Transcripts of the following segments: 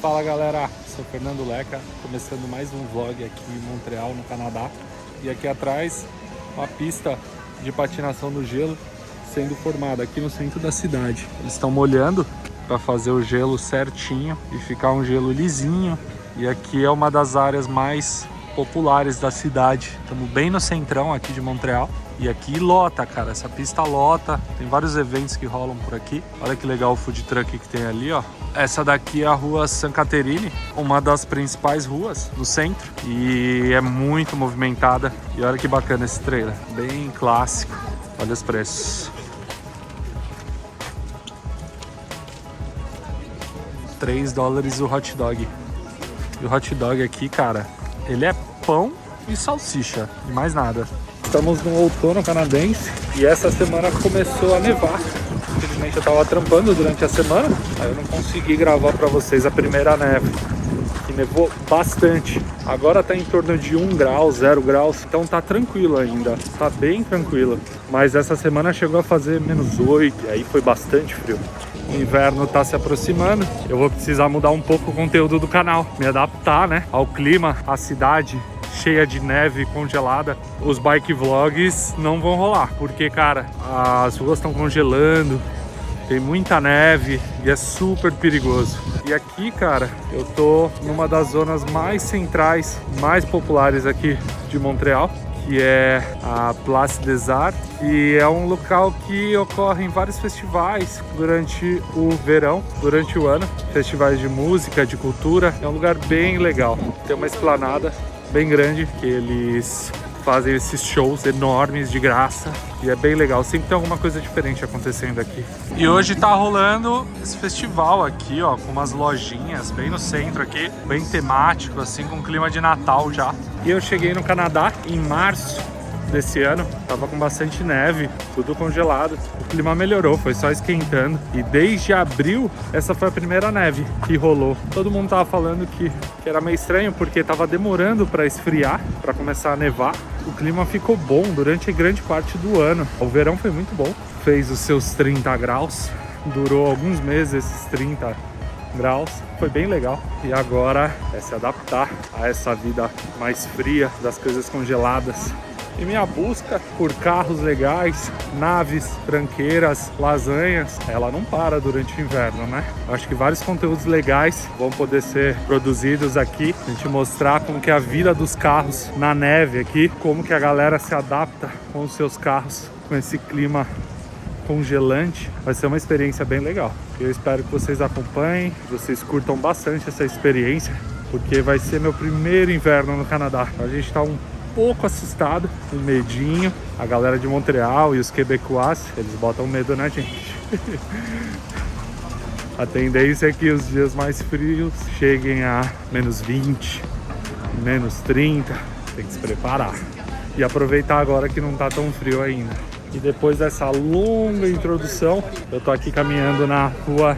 Fala galera, sou Fernando Leca, começando mais um vlog aqui em Montreal, no Canadá. E aqui atrás, uma pista de patinação no gelo sendo formada aqui no centro da cidade. Eles estão molhando para fazer o gelo certinho e ficar um gelo lisinho. E aqui é uma das áreas mais populares da cidade. Estamos bem no centrão aqui de Montreal. E aqui lota, cara, essa pista lota. Tem vários eventos que rolam por aqui. Olha que legal o food truck que tem ali, ó. Essa daqui é a rua San Caterine, uma das principais ruas no centro. E é muito movimentada. E olha que bacana esse trailer, bem clássico. Olha os preços. $3 o hot dog. E o hot dog aqui, cara, ele é pão e salsicha, e mais nada. Estamos no outono canadense e essa semana começou a nevar. Infelizmente eu tava trampando durante a semana, aí eu não consegui gravar pra vocês a primeira neve, que nevou bastante. Agora tá em torno de 1 grau, 0 graus, então tá tranquilo ainda, tá bem tranquilo. Mas essa semana chegou a fazer -8, e aí foi bastante frio. O inverno tá se aproximando, eu vou precisar mudar um pouco o conteúdo do canal, me adaptar, né, ao clima, à cidade cheia de neve congelada. Os bike vlogs não vão rolar, porque, cara, as ruas estão congelando, tem muita neve e é super perigoso. E aqui, cara, eu tô numa das zonas mais centrais, mais populares aqui de Montreal, que é a Place des Arts, que é um local que ocorrem vários festivais durante o verão, durante o ano. Festivais de música, de cultura. É um lugar bem legal. Tem uma esplanada bem grande que eles fazem esses shows enormes de graça e é bem legal, sempre tem alguma coisa diferente acontecendo aqui. E hoje tá rolando esse festival aqui, ó, com umas lojinhas bem no centro aqui, bem temático, assim, com clima de Natal já. E eu cheguei no Canadá em março desse ano, tava com bastante neve, tudo congelado. O clima melhorou, foi só esquentando. E desde abril, essa foi a primeira neve que rolou. Todo mundo tava falando que era meio estranho, porque tava demorando para esfriar, para começar a nevar. O clima ficou bom durante grande parte do ano. O verão foi muito bom, fez os seus 30 graus, durou alguns meses esses 30 graus, foi bem legal. E agora é se adaptar a essa vida mais fria, das coisas congeladas. E minha busca por carros legais, naves, tranqueiras, lasanhas, ela não para durante o inverno, né? Acho que vários conteúdos legais vão poder ser produzidos aqui. A gente mostrar como que é a vida dos carros na neve aqui, como que a galera se adapta com os seus carros, com esse clima congelante. Vai ser uma experiência bem legal. Eu espero que vocês acompanhem, que vocês curtam bastante essa experiência, porque vai ser meu primeiro inverno no Canadá. A gente tá um pouco assustado, um medinho. A galera de Montreal e os quebecois, eles botam medo na gente. A tendência é que os dias mais frios cheguem a -20, -30. Tem que se preparar e aproveitar agora que não tá tão frio ainda. E depois dessa longa introdução, eu tô aqui caminhando na rua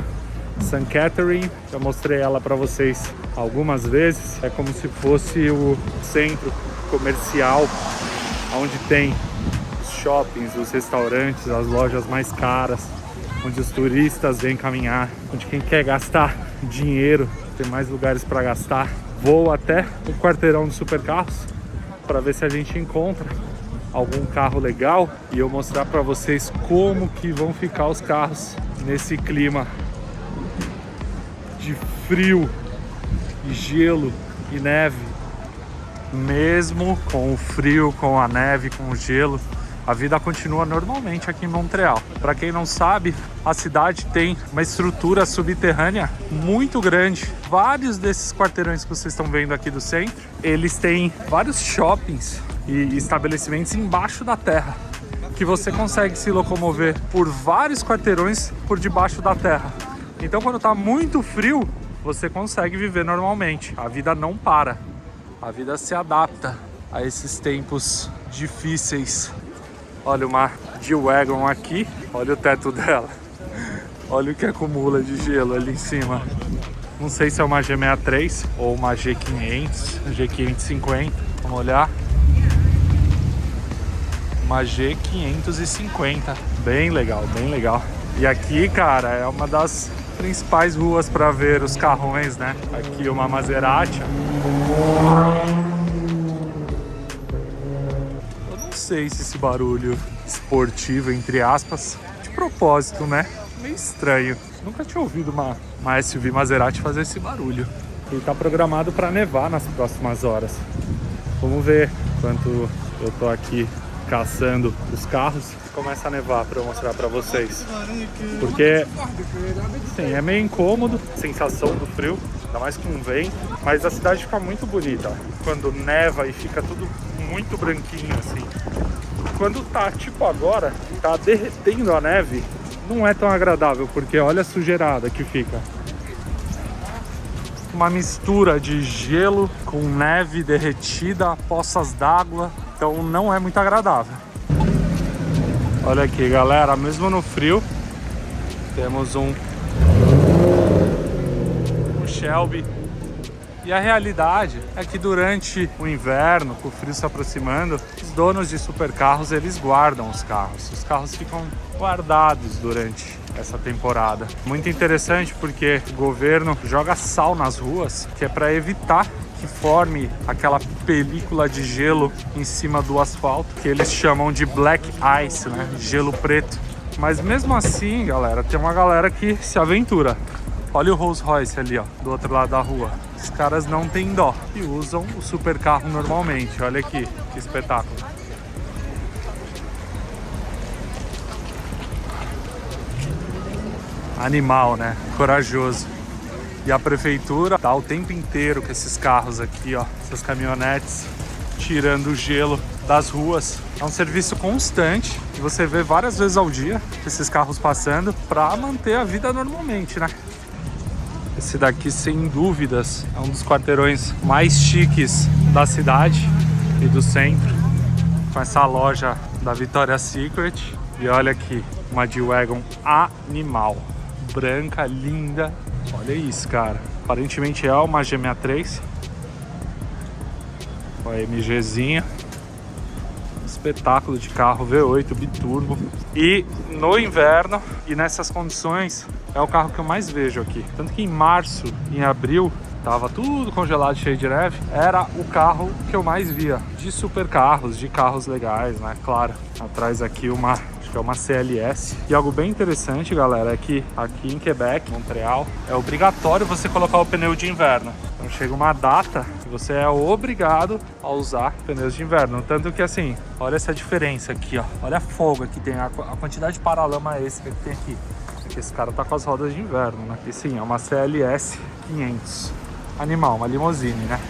San Caterine. Eu mostrei ela para vocês algumas vezes. É como se fosse o centro comercial, onde tem os shoppings, os restaurantes, as lojas mais caras, onde os turistas vêm caminhar, onde quem quer gastar dinheiro tem mais lugares para gastar. Vou até o quarteirão de supercarros para ver se a gente encontra algum carro legal e eu mostrar para vocês como que vão ficar os carros nesse clima de frio, e gelo e neve. Mesmo com o frio, com a neve, com o gelo, a vida continua normalmente aqui em Montreal. Para quem não sabe, a cidade tem uma estrutura subterrânea muito grande. Vários desses quarteirões que vocês estão vendo aqui do centro, eles têm vários shoppings e estabelecimentos embaixo da terra, que você consegue se locomover por vários quarteirões por debaixo da terra. Então quando tá muito frio, você consegue viver normalmente. A vida não para. A vida se adapta a esses tempos difíceis. Olha uma G-Wagon aqui, olha o teto dela. Olha o que acumula de gelo ali em cima. Não sei se é uma G63 ou uma G500, G550. Vamos olhar. Uma G550. Bem legal, bem legal. E aqui, cara, é uma das principais ruas para ver os carrões, né? Aqui uma Maserati. Eu não sei se esse barulho esportivo, entre aspas, de propósito, né? Meio estranho. Nunca tinha ouvido uma SUV Maserati fazer esse barulho. E tá programado para nevar nas próximas horas. Vamos ver quanto eu tô aqui caçando os carros. Começa a nevar para eu mostrar para vocês. Porque, sim, é meio incômodo, sensação do frio, ainda mais com vento. Mas a cidade fica muito bonita quando neva e fica tudo muito branquinho assim. Quando tá tipo agora, tá derretendo a neve, não é tão agradável, porque olha a sujeirada que fica. Uma mistura de gelo com neve derretida, poças d'água, então não é muito agradável. Olha aqui, galera, mesmo no frio, temos um Shelby. E a realidade é que durante o inverno, com o frio se aproximando, os donos de supercarros, eles guardam os carros. Os carros ficam guardados durante essa temporada. Muito interessante porque o governo joga sal nas ruas, que é para evitar que forme aquela película de gelo em cima do asfalto, que eles chamam de black ice, né? Gelo preto. Mas mesmo assim, galera, tem uma galera que se aventura. Olha o Rolls Royce ali, ó, do outro lado da rua. Os caras não têm dó e usam o supercarro normalmente. Olha aqui, que espetáculo. Animal, né? Corajoso. E a prefeitura tá o tempo inteiro com esses carros aqui, ó, essas caminhonetes, tirando o gelo das ruas. É um serviço constante que você vê várias vezes ao dia esses carros passando para manter a vida normalmente, né? Esse daqui, sem dúvidas, é um dos quarteirões mais chiques da cidade e do centro, com essa loja da Victoria's Secret. E olha aqui, uma G-Wagon animal, branca, linda. Olha isso, cara. Aparentemente é uma G63. Uma MGzinha. Espetáculo de carro, V8 biturbo. E no inverno e nessas condições é o carro que eu mais vejo aqui. Tanto que em março, em abril, tava tudo congelado, cheio de neve. Era o carro que eu mais via de supercarros, de carros legais, né? Claro. Atrás aqui acho que é uma CLS. E algo bem interessante, galera, é que aqui em Quebec, Montreal, é obrigatório você colocar o pneu de inverno. Então chega uma data que você é obrigado a usar pneus de inverno. Tanto que assim, olha essa diferença aqui, ó. Olha a folga que tem, a quantidade de paralama extra que tem aqui. Esse cara tá com as rodas de inverno, né? E sim, é uma CLS 500. Animal, uma limousine, né?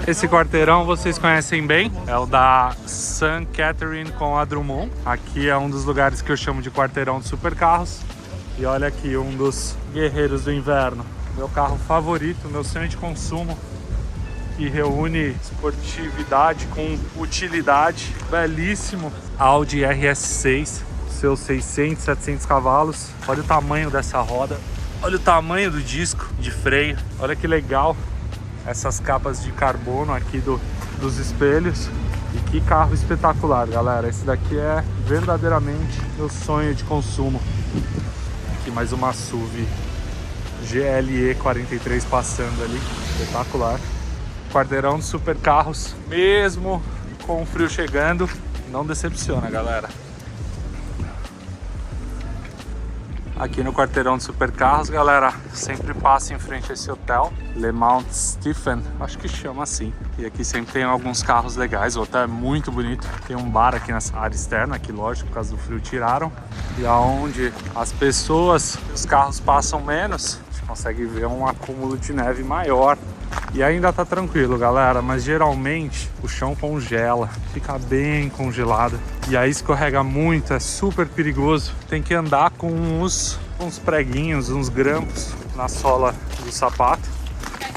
Esse quarteirão vocês conhecem bem, é o da St. Catherine com a Drummond. Aqui é um dos lugares que eu chamo de quarteirão de supercarros. E olha aqui, um dos guerreiros do inverno. Meu carro favorito, meu sonho de consumo, que reúne esportividade com utilidade. Belíssimo Audi RS6, seus 600, 700 cavalos. Olha o tamanho dessa roda, olha o tamanho do disco de freio, olha que legal. Essas capas de carbono aqui dos espelhos. E que carro espetacular, galera. Esse daqui é verdadeiramente meu sonho de consumo. Aqui mais uma SUV GLE 43 passando ali. Espetacular. Quarteirão de supercarros, mesmo com o frio chegando, não decepciona, galera. Aqui no quarteirão de supercarros, galera, sempre passa em frente a esse hotel, Le Mount Stephen, acho que chama assim. E aqui sempre tem alguns carros legais, o hotel é muito bonito. Tem um bar aqui nessa área externa, que lógico, por causa do frio tiraram. E aonde as pessoas, os carros passam menos, a gente consegue ver um acúmulo de neve maior. E ainda tá tranquilo, galera, mas geralmente o chão congela, fica bem congelado. E aí escorrega muito, é super perigoso. Tem que andar com uns preguinhos, uns grampos na sola do sapato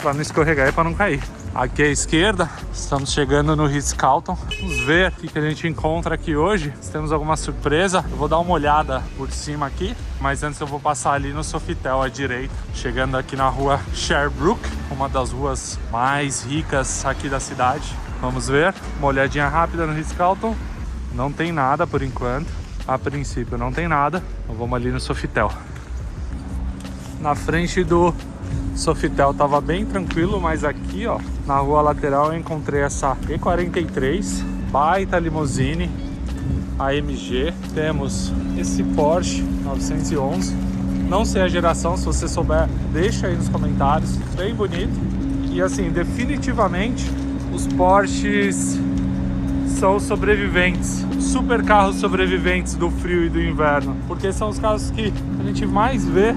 para não escorregar e para não cair. Aqui à esquerda, estamos chegando no Ritz-Carlton. Vamos ver o que a gente encontra aqui hoje. Se temos alguma surpresa, eu vou dar uma olhada por cima aqui. Mas antes eu vou passar ali no Sofitel à direita. Chegando aqui na rua Sherbrooke, uma das ruas mais ricas aqui da cidade. Vamos ver, uma olhadinha rápida no Ritz-Carlton. Não tem nada por enquanto. A princípio não tem nada. Então vamos ali no Sofitel. Na frente do Sofitel tava bem tranquilo, mas aqui, ó, na rua lateral eu encontrei essa E43, baita limousine AMG. Temos esse Porsche 911. Não sei a geração, se você souber, deixa aí nos comentários. Bem bonito. E assim, definitivamente os Porsches são sobreviventes, super carros sobreviventes do frio e do inverno, porque são os carros que a gente mais vê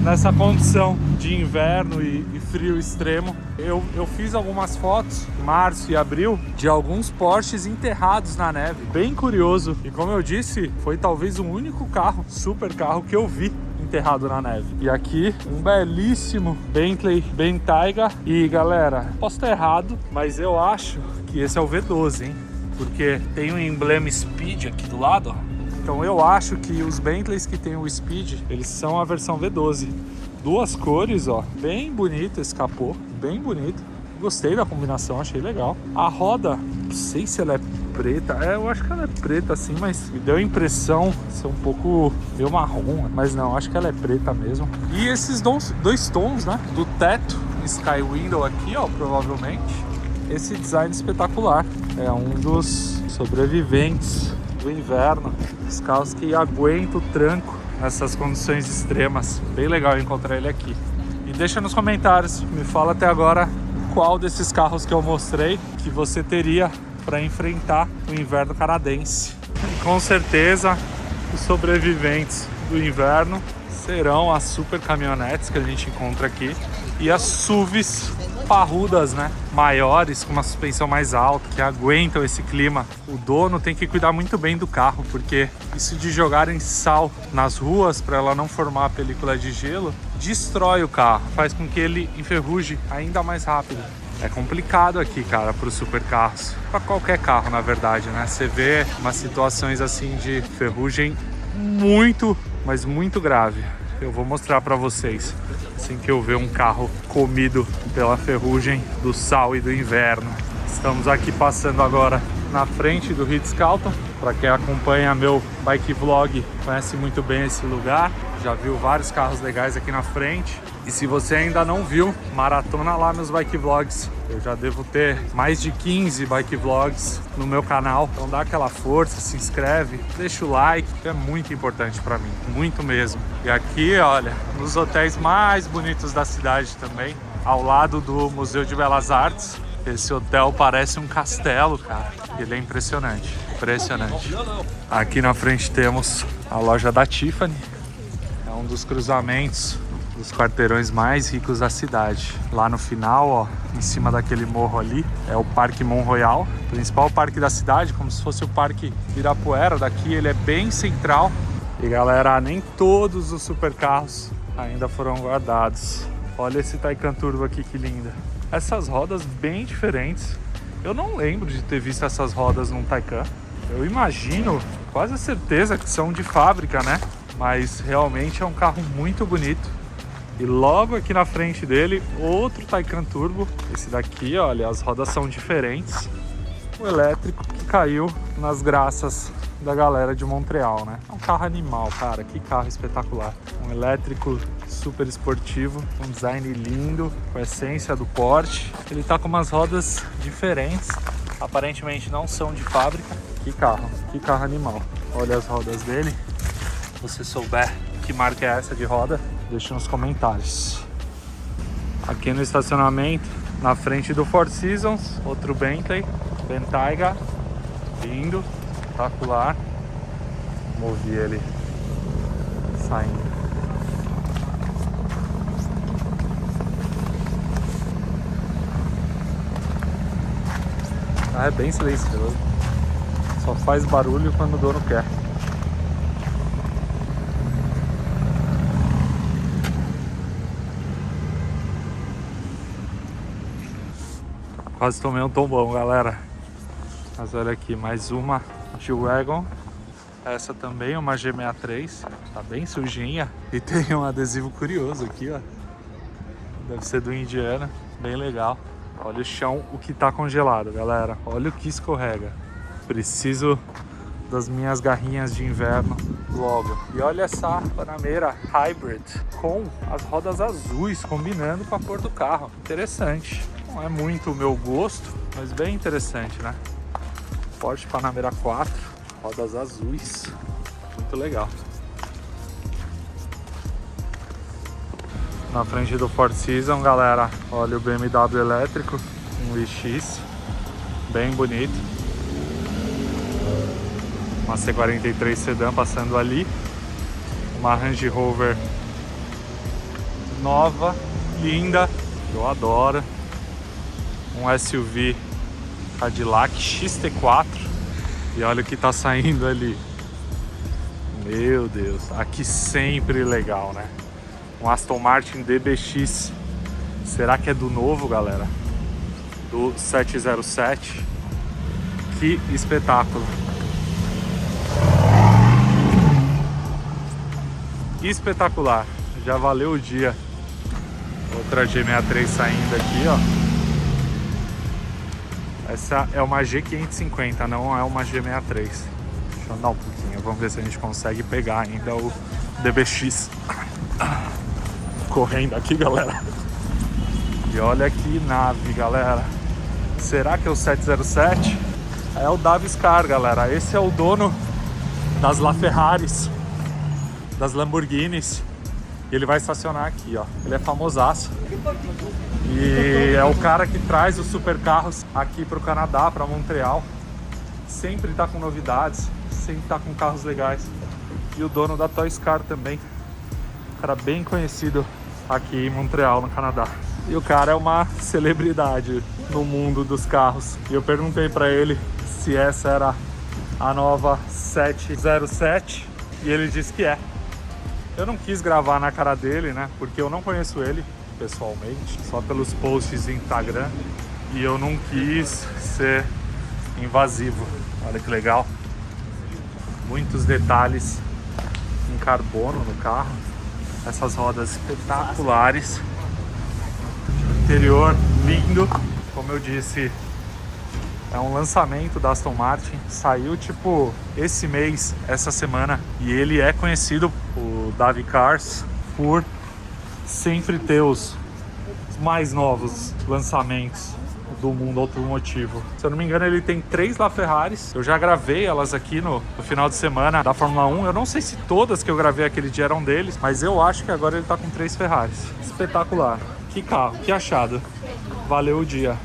nessa condição de inverno e frio extremo. Eu fiz algumas fotos em março e abril de alguns Porsches enterrados na neve, bem curioso. E como eu disse, foi talvez o único carro, super carro, que eu vi enterrado na neve. E aqui um belíssimo Bentley Bentayga. E galera, posso estar errado, mas eu acho que esse é o V12, hein? Porque tem um emblema Speed aqui do lado, ó. Então eu acho que os Bentleys que tem o Speed, eles são a versão V12. Duas cores, ó, bem bonito esse capô, bem bonito. Gostei da combinação, achei legal. A roda, não sei se ela é preta, eu acho que ela é preta assim, mas me deu a impressão de ser um pouco meio marrom, mas não, acho que ela é preta mesmo. E esses dois tons, né, do teto, Sky Window aqui, ó, provavelmente, esse design espetacular. É um dos sobreviventes do inverno, os carros que aguentam o tranco nessas condições extremas. Bem legal encontrar ele aqui. E deixa nos comentários, me fala até agora qual desses carros que eu mostrei que você teria para enfrentar o inverno canadense. E com certeza os sobreviventes do inverno serão as super caminhonetes que a gente encontra aqui e as SUVs parrudas, né? Maiores, com uma suspensão mais alta, que aguentam esse clima. O dono tem que cuidar muito bem do carro, porque isso de jogarem sal nas ruas para ela não formar a película de gelo destrói o carro, faz com que ele enferruje ainda mais rápido. É complicado aqui, cara, para os supercarros, para qualquer carro, na verdade, né? Você vê umas situações assim de ferrugem muito, mas muito grave. Eu vou mostrar para vocês assim que eu ver um carro comido pela ferrugem do sal e do inverno. Estamos aqui passando agora na frente do Ritz-Carlton. Para quem acompanha meu bike vlog, conhece muito bem esse lugar. Já viu vários carros legais aqui na frente. E se você ainda não viu, maratona lá meus bike vlogs. Eu já devo ter mais de 15 bike vlogs no meu canal. Então dá aquela força, se inscreve, deixa o like, que é muito importante para mim, muito mesmo. E aqui, olha, nos hotéis mais bonitos da cidade também, ao lado do Museu de Belas Artes. Esse hotel parece um castelo, cara. Ele é impressionante, impressionante. Aqui na frente temos a loja da Tiffany. É um dos cruzamentos dos quarteirões mais ricos da cidade. Lá no final, ó, em cima daquele morro ali, é o Parque Mont Royal, principal parque da cidade, como se fosse o Parque Ibirapuera. Daqui ele é bem central. E galera, nem todos os supercarros ainda foram guardados. Olha esse Taycan Turbo aqui, que linda. Essas rodas bem diferentes. Eu não lembro de ter visto essas rodas num Taycan. Eu imagino, quase certeza que são de fábrica, né? Mas realmente é um carro muito bonito. E logo aqui na frente dele, outro Taycan Turbo. Esse daqui, olha, as rodas são diferentes. O elétrico que caiu nas graças da galera de Montreal, né? É um carro animal, cara. Que carro espetacular. Um elétrico super esportivo, um design lindo, com a essência do Porsche. Ele tá com umas rodas diferentes. Aparentemente não são de fábrica. Que carro animal. Olha as rodas dele. Se você souber que marca é essa de roda, deixa nos comentários. Aqui no estacionamento, na frente do Four Seasons, outro Bentley Bentayga, lindo, espetacular. Movi ele saindo. É bem silencioso, só faz barulho quando o dono quer. quase tomei um tombão, galera. Mas olha aqui, mais uma G-Wagon. Essa também, uma G63. Tá bem sujinha. E tem um adesivo curioso aqui, ó. Deve ser do Indiana. Bem legal. Olha o chão, o que tá congelado, galera. Olha o que escorrega. Preciso das minhas garrinhas de inverno logo. E olha essa Panamera Hybrid com as rodas azuis, combinando com a cor do carro. Interessante. Não é muito o meu gosto, mas bem interessante, né? Porsche Panamera 4, rodas azuis. Muito legal. Na frente do Ford Season, galera, olha o BMW elétrico, um iX, bem bonito. Uma C43 sedã passando ali. Uma Range Rover nova, linda, eu adoro. Um SUV Cadillac XT4. E olha o que tá saindo ali. Meu Deus, aqui sempre legal, né? Um Aston Martin DBX. Será que é do novo, galera? Do 707. Que espetáculo. Espetacular. Já valeu o dia. Outra G63 saindo aqui, ó. Essa é uma G550, não é uma G63. Deixa eu andar um pouquinho. Vamos ver se a gente consegue pegar ainda o DBX. Correndo aqui, galera. E olha que nave, galera. Será que é o 707? É o Daviscar, galera. Esse é o dono das LaFerraris, das Lamborghinis. E ele vai estacionar aqui, ó. Ele é famosaço. E é o cara que traz os supercarros aqui pro Canadá, para Montreal. Sempre tá com novidades, sempre tá com carros legais. E o dono da Toys Car também. Cara bem conhecido aqui em Montreal, no Canadá. E o cara é uma celebridade no mundo dos carros. E eu perguntei para ele se essa era a nova 707 e ele disse que é. Eu não quis gravar na cara dele, né? Porque eu não conheço ele pessoalmente, só pelos posts no Instagram. E eu não quis ser invasivo. Olha que legal. Muitos detalhes em carbono no carro. Essas rodas espetaculares. Interior lindo. Como eu disse, é um lançamento da Aston Martin. Saiu tipo esse mês, essa semana. E ele é conhecido, o Davi Cars, por sempre ter os mais novos lançamentos do mundo automotivo. Se eu não me engano, ele tem 3 LaFerraris. Eu já gravei elas aqui no final de semana da Fórmula 1. Eu não sei se todas que eu gravei aquele dia eram deles, mas eu acho que agora ele tá com 3 Ferraris. Espetacular. Que carro, que achado. Valeu o dia.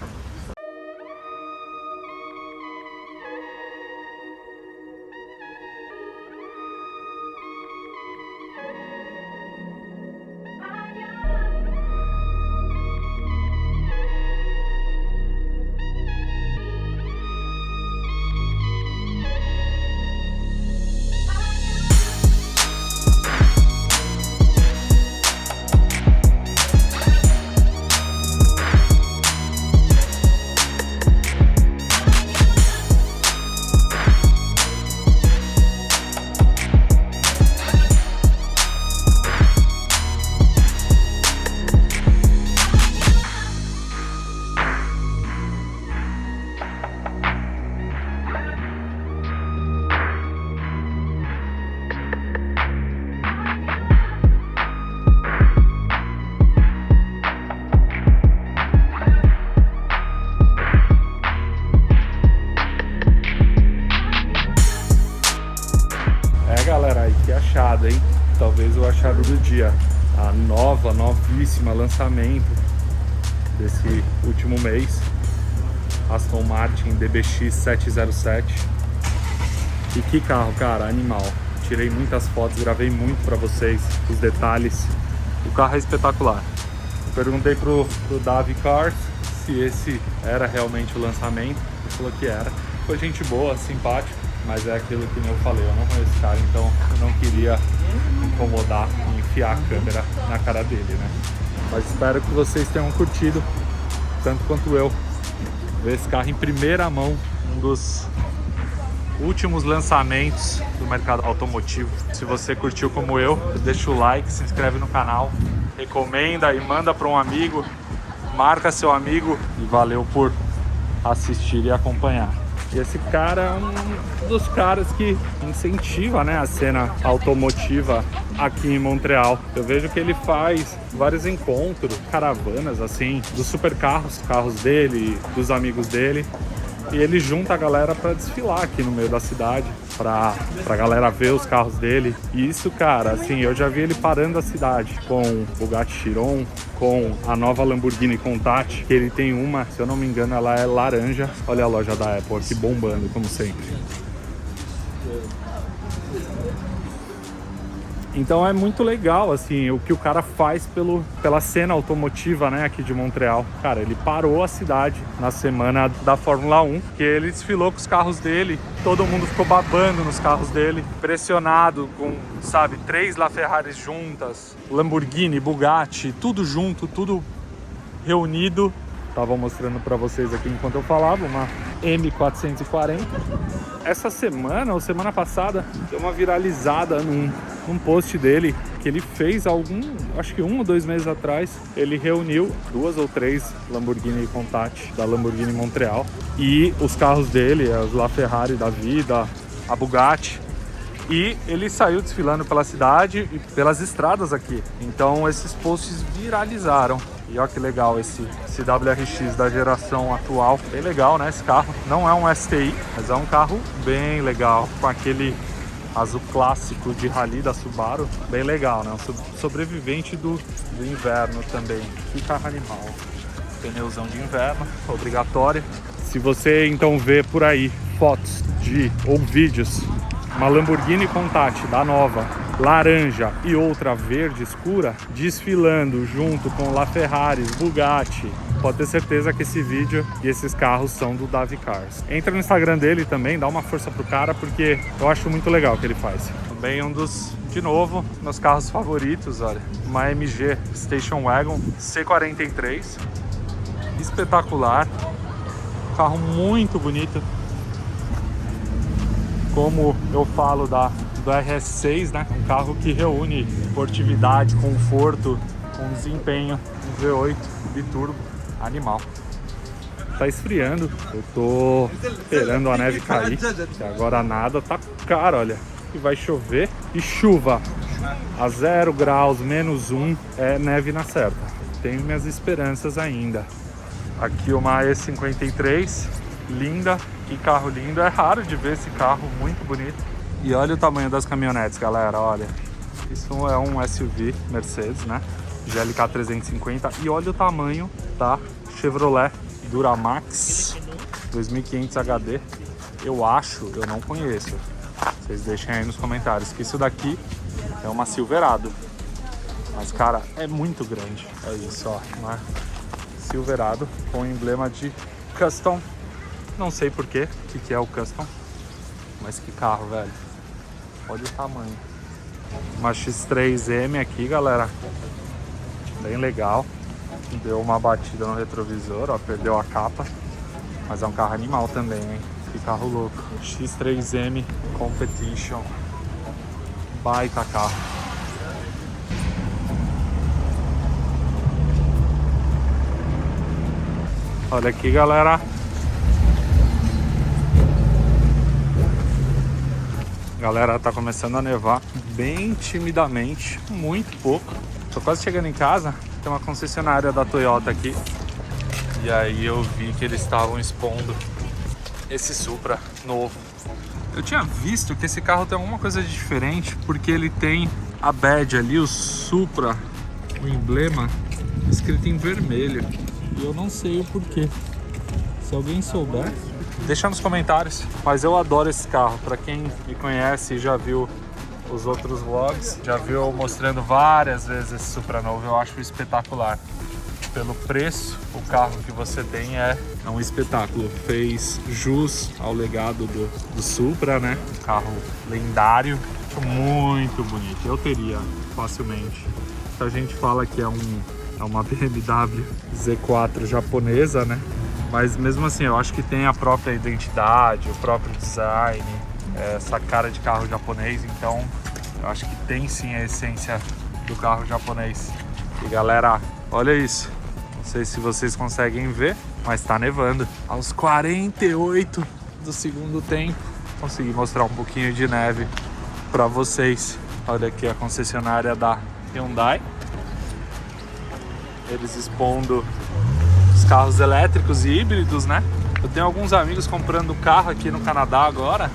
Galera, aí que achado, hein? Talvez o achado do dia. A novíssima lançamento desse último mês, Aston Martin DBX 707. E que carro, cara, animal. Tirei muitas fotos, gravei muito pra vocês os detalhes. O carro é espetacular. Perguntei pro Davi Cars se esse era realmente o lançamento. Ele falou que era. Foi gente boa, simpático. Mas é aquilo que eu falei, eu não conheço esse cara, então eu não queria incomodar e enfiar a câmera na cara dele, né? Mas espero que vocês tenham curtido, tanto quanto eu, ver esse carro em primeira mão, um dos últimos lançamentos do mercado automotivo. Se você curtiu como eu, deixa o like, se inscreve no canal, recomenda e manda para um amigo, marca seu amigo e valeu por assistir e acompanhar. E esse cara é um dos caras que incentiva, né, a cena automotiva aqui em Montreal. Eu vejo que ele faz vários encontros, caravanas assim, dos supercarros, carros dele, dos amigos dele. E ele junta a galera para desfilar aqui no meio da cidade, pra galera ver os carros dele. E isso, cara, assim, eu já vi ele parando a cidade com o Bugatti Chiron, com a nova Lamborghini Countach, que ele tem uma, se eu não me engano, ela é laranja. Olha a loja da Apple aqui bombando, como sempre. Então é muito legal, assim, o que o cara faz pela cena automotiva, né, aqui de Montreal. Cara, ele parou a cidade na semana da Fórmula 1, que ele desfilou com os carros dele, todo mundo ficou babando nos carros dele, impressionado com, sabe, 3 LaFerraris juntas, Lamborghini, Bugatti, tudo junto, tudo reunido. Tava mostrando para vocês aqui enquanto eu falava, uma M440. Essa semana, ou semana passada, deu uma viralizada num post dele, que ele fez acho que 1 ou 2 meses atrás. Ele reuniu 2 ou 3 Lamborghini Countach da Lamborghini Montreal e os carros dele, as LaFerrari da vida, a Bugatti. E ele saiu desfilando pela cidade e pelas estradas aqui. Então esses posts viralizaram. E olha que legal esse WRX da geração atual. Bem legal, né? Esse carro não é um STI, mas é um carro bem legal, com aquele azul clássico de rally da Subaru. Bem legal, né? Um sobrevivente do inverno também. Que carro animal. Pneuzão de inverno, obrigatório. Se você então vê por aí fotos ou vídeos, uma Lamborghini Countach da nova, laranja e outra verde escura, desfilando junto com LaFerraris, Bugatti, pode ter certeza que esse vídeo e esses carros são do Davi Cars. Entra no Instagram dele também, dá uma força pro cara, porque eu acho muito legal o que ele faz. Também um dos, de novo, meus carros favoritos, olha, uma AMG Station Wagon C43, espetacular, carro muito bonito. Como eu falo do RS6, né? Um carro que reúne esportividade, conforto, com desempenho, um V8 biturbo, animal. Tá esfriando, eu tô esperando a neve cair, que agora nada, tá caro, olha. E vai chover, e chuva a 0 graus, -1, é neve na certa. Tenho minhas esperanças ainda. Aqui uma E53, linda. Que carro lindo, é raro de ver esse carro, muito bonito. E olha o tamanho das caminhonetes, galera, olha. Isso é um SUV Mercedes, né? GLK 350. E olha o tamanho da Chevrolet Duramax 2500 HD. Eu não conheço. Vocês deixem aí nos comentários que isso daqui é uma Silverado. Mas, cara, é muito grande. É isso, ó, uma Silverado com emblema de Custom. Não sei porquê, o que é o Custom, mas que carro, velho. Olha o tamanho. Uma X3M aqui, galera. Bem legal. Deu uma batida no retrovisor, ó, perdeu a capa. Mas é um carro animal também, hein? Que carro louco. X3M Competition. Baita carro. Olha aqui, galera. Galera, tá começando a nevar bem timidamente, muito pouco. Tô quase chegando em casa, tem uma concessionária da Toyota aqui. E aí eu vi que eles estavam expondo esse Supra novo. Eu tinha visto que esse carro tem alguma coisa de diferente, porque ele tem a badge ali, o Supra, o emblema, escrito em vermelho. E eu não sei o porquê. Se alguém souber, deixa nos comentários. Mas eu adoro esse carro. Para quem me conhece e já viu os outros vlogs, já viu eu mostrando várias vezes esse Supra novo, eu acho espetacular. Pelo preço, o carro que você tem é um espetáculo. Fez jus ao legado do Supra, né? Carro lendário, muito bonito. Eu teria facilmente. A gente fala que é uma BMW Z4 japonesa, né? Mas mesmo assim, eu acho que tem a própria identidade, o próprio design, essa cara de carro japonês. Então, eu acho que tem sim a essência do carro japonês. E galera, olha isso. Não sei se vocês conseguem ver, mas tá nevando. Aos 48 do segundo tempo, consegui mostrar um pouquinho de neve para vocês. Olha aqui a concessionária da Hyundai. Eles expondo os carros elétricos e híbridos, né? Eu tenho alguns amigos comprando carro aqui no Canadá agora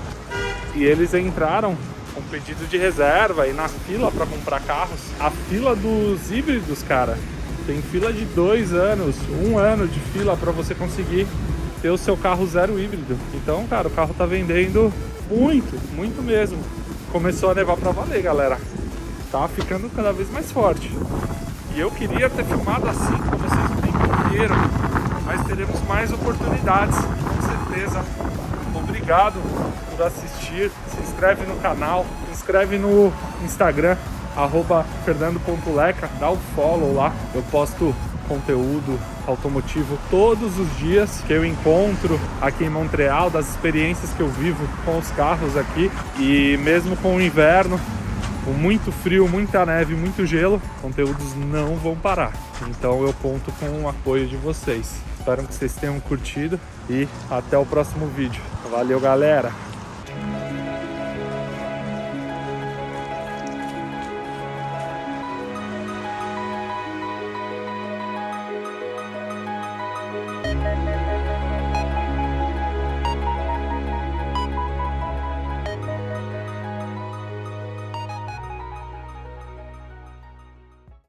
e eles entraram com pedido de reserva e na fila para comprar carros. A fila dos híbridos, cara, tem fila de 2 anos, 1 ano de fila para você conseguir ter o seu carro zero híbrido. Então, cara, o carro tá vendendo muito, muito mesmo. Começou a nevar para valer, galera. Tá ficando cada vez mais forte. E eu queria ter filmado assim com vocês o tempo inteiro, mas teremos mais oportunidades, com certeza. Obrigado por assistir, se inscreve no canal, se inscreve no Instagram, @fernando.leca, dá o follow lá. Eu posto conteúdo automotivo todos os dias que eu encontro aqui em Montreal, das experiências que eu vivo com os carros aqui. E mesmo com o inverno, com muito frio, muita neve, muito gelo, conteúdos não vão parar. Então eu conto com o apoio de vocês. Espero que vocês tenham curtido e até o próximo vídeo. Valeu, galera!